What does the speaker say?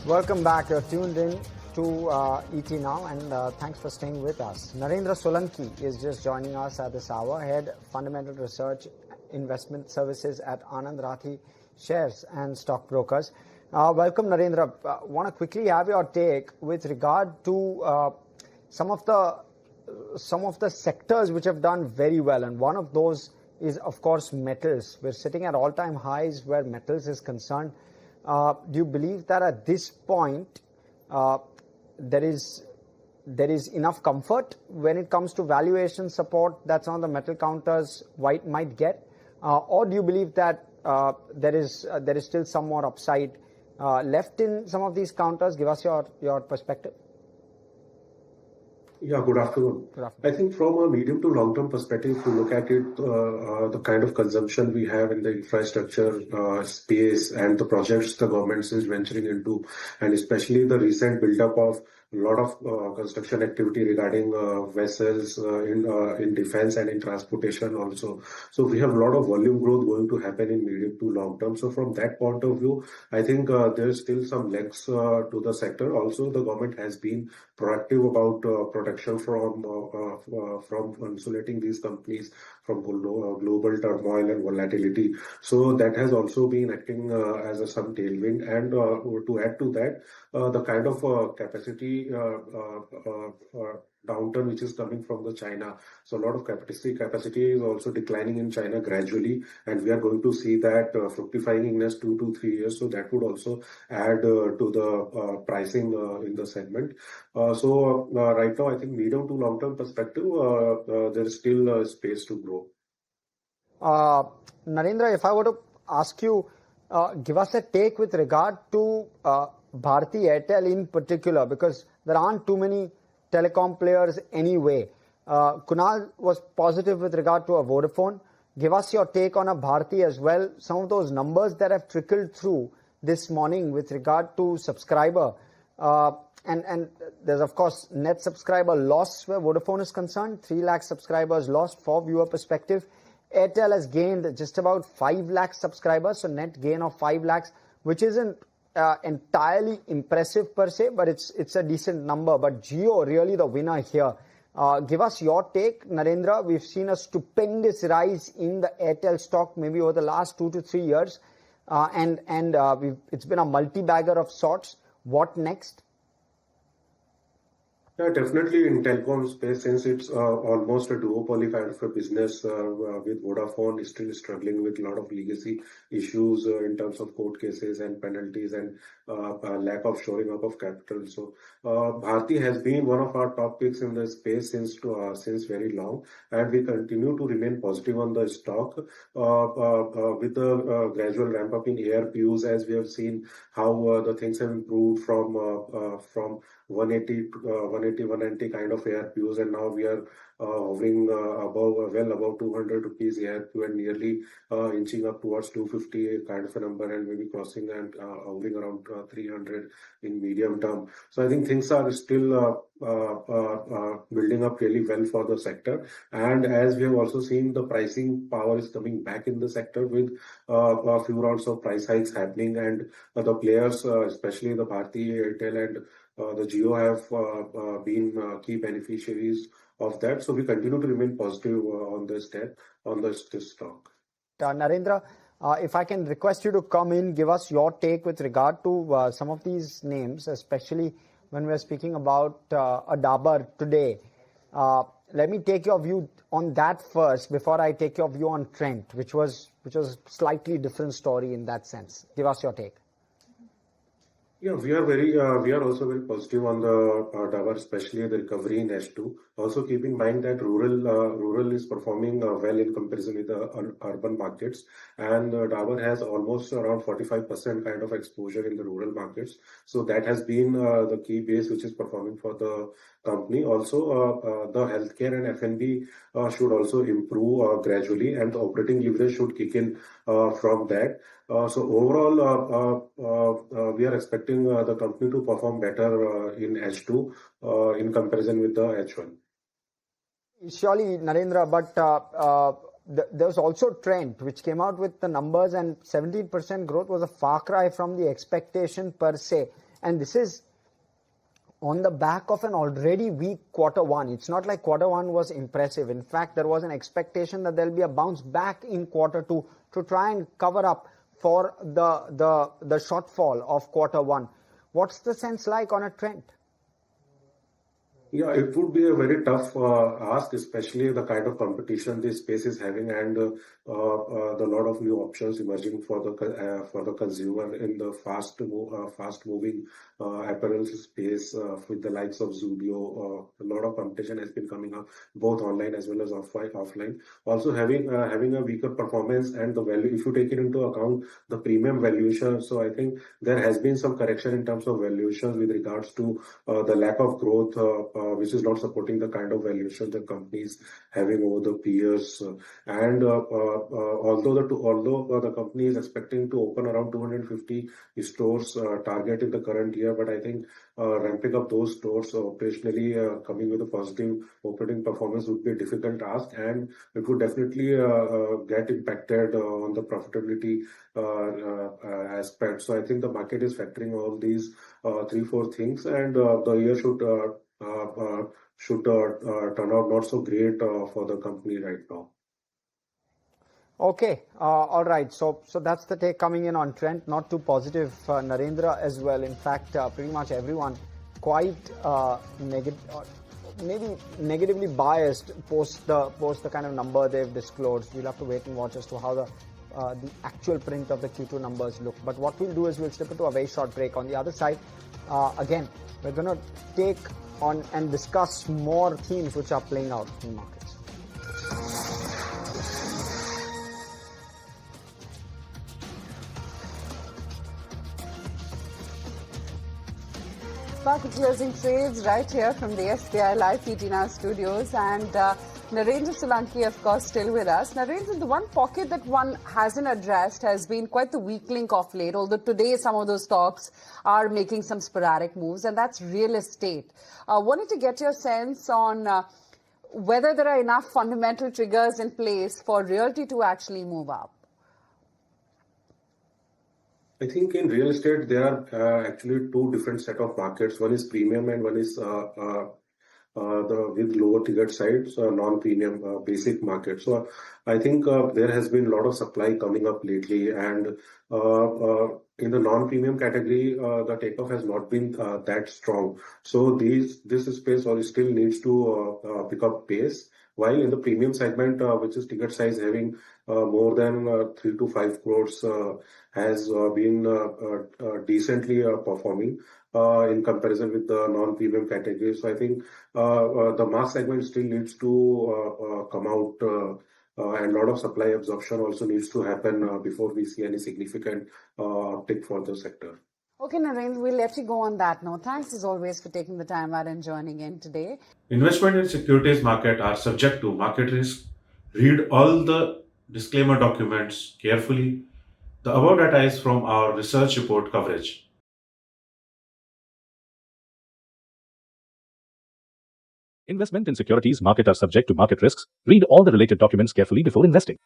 Welcome back. You're tuned in to ET Now, and thanks for staying with us. Narendra Solanki is just joining us at this hour, Head Fundamental Research Investment Services at Anand Rathi Shares and Stockbrokers. Welcome, Narendra. Want to quickly have your take with regard to some of the sectors which have done very well, and one of those is, of course, metals. We're sitting at all-time highs where metals is concerned. Do you believe that at this point there is enough comfort when it comes to valuation support that some of the metal counters might get, or do you believe that there is still some more upside left in some of these counters? Give us your perspective. Yeah, good afternoon. I think from a medium to long-term perspective, if you look at it, the kind of consumption we have in the infrastructure space and the projects the government is venturing into, and especially the recent build-up of a lot of construction activity regarding vessels in defense and in transportation also. So we have a lot of volume growth going to happen in medium to long term. So from that point of view, I think there is still some legs to the sector. Also, the government has been proactive about protection from insulating these companies from global turmoil and volatility. So that has also been acting as some tailwind. And to add to that, the kind of capacity downturn which is coming from the China. So a lot of capacity is also declining in China gradually, and we are going to see that fructifying in next 2 to 3 years. So that would also add to the pricing in the segment. So right now, I think medium to long term perspective, there is still space to grow. Narendra, if I were to ask you, give us a take with regard to Bharti Airtel in particular, because there aren't too many telecom players anyway. Kunal was positive with regard to a Vodafone. Give us your take on a Bharti as well. Some of those numbers that have trickled through this morning with regard to subscriber. And there's, of course, net subscriber loss where Vodafone is concerned. 3 lakh subscribers lost for viewer perspective. Airtel has gained just about 5 lakh subscribers, so net gain of 5 lakhs, which isn't entirely impressive per se, but it's a decent number. But Jio really the winner here. Give us your take, Narendra. We've seen a stupendous rise in the Airtel stock maybe over the last 2 to 3 years, and it's been a multi-bagger of sorts. What next? Yeah, definitely in telecom space, since it's almost a duopoly kind of a business with Vodafone still struggling with a lot of legacy issues in terms of court cases and penalties and lack of shoring up of capital. So Bharti has been one of our top picks in the space since very long, and we continue to remain positive on the stock with the gradual ramp up in ARPUs, as we have seen how the things have improved from 180 to 190 kind of ARPUs, and now we are hovering well above 200 rupees ARPU and nearly inching up towards 250 kind of a number, and maybe crossing and hovering around 300 in medium term. So I think things are still building up really well for the sector, and as we have also seen, the pricing power is coming back in the sector with a few rounds of price hikes happening, and the players, especially the Bharti Airtel and the Jio, have been key beneficiaries of that. So we continue to remain positive on this stock. Narendra, if I can request you to come in, give us your take with regard to some of these names, especially when we're speaking about a Dabur today. Let me take your view on that first before I take your view on Trent, which was a slightly different story in that sense. Give us your take. Yeah, we are also very positive on the Dabur, especially the recovery in H2. Also keep in mind that rural is performing well in comparison with the urban markets, and Dabur has almost around 45% kind of exposure in the rural markets. So that has been the key base which is performing for the company. Also, the healthcare and F&B should also improve gradually, and the operating leverage should kick in from that. So overall, we are expecting the company to perform better in H2 in comparison with the H1. Surely, Narendra, but there was also Trent, which came out with the numbers, and 17% growth was a far cry from the expectation per se. And this is on the back of an already weak quarter one. It's not like quarter one was impressive. In fact, there was an expectation that there'll be a bounce back in quarter two to try and cover up for the shortfall of quarter one. What's the sense like on a trend? Yeah, it would be a very tough ask, especially the kind of competition this space is having, and the lot of new options emerging for the consumer in the fast moving apparel space with the likes of Zudio. A lot of competition has been coming up both online as well as offline. Also having a weaker performance and the value, if you take it into account, the premium valuation. So I think there has been some correction in terms of valuations with regards to the lack of growth, which is not supporting the kind of valuation the companies having over the years. And although the company is expecting to open around 250 stores target in the current year, but I think ramping up those stores operationally, coming with a positive operating performance would be a difficult task, and it would definitely get impacted on the profitability aspect. So I think the market is factoring all these 3-4 things, and the year should turn out not so great for the company right now. Okay, all right. So that's the take coming in on Trent. Not too positive, Narendra as well. In fact, pretty much everyone quite negative, maybe negatively biased post the kind of number they've disclosed. We'll have to wait and watch as to how the actual print of the Q2 numbers look. But what we'll do is we'll slip into a very short break. On the other side, again, we're going to take on and discuss more themes which are playing out in markets. Market closing trades right here from the SBI Live PTNR studios, and Narendra Solanki, of course, still with us. Narendra, the one pocket that one hasn't addressed has been quite the weak link of late, although today some of those stocks are making some sporadic moves, and that's real estate. Wanted to get your sense on whether there are enough fundamental triggers in place for realty to actually move up. I think in real estate, there are actually two different set of markets. One is premium and one is the with lower ticket sides, non-premium basic market. So I think there has been a lot of supply coming up lately, and in the non-premium category, the takeoff has not been that strong. So this space still needs to pick up pace. While in the premium segment, which is ticket size having more than 3 to 5 crores, has been decently performing in comparison with the non-premium category. So I think the mass segment still needs to come out, and a lot of supply absorption also needs to happen before we see any significant uptick for the sector. Okay, Narendra, we'll let you go on that note. Thanks as always for taking the time out and joining in today. Investment in securities market are subject to market risk. Read all the disclaimer documents carefully. The above data is from our research report coverage. Investment in securities market are subject to market risks. Read all the related documents carefully before investing.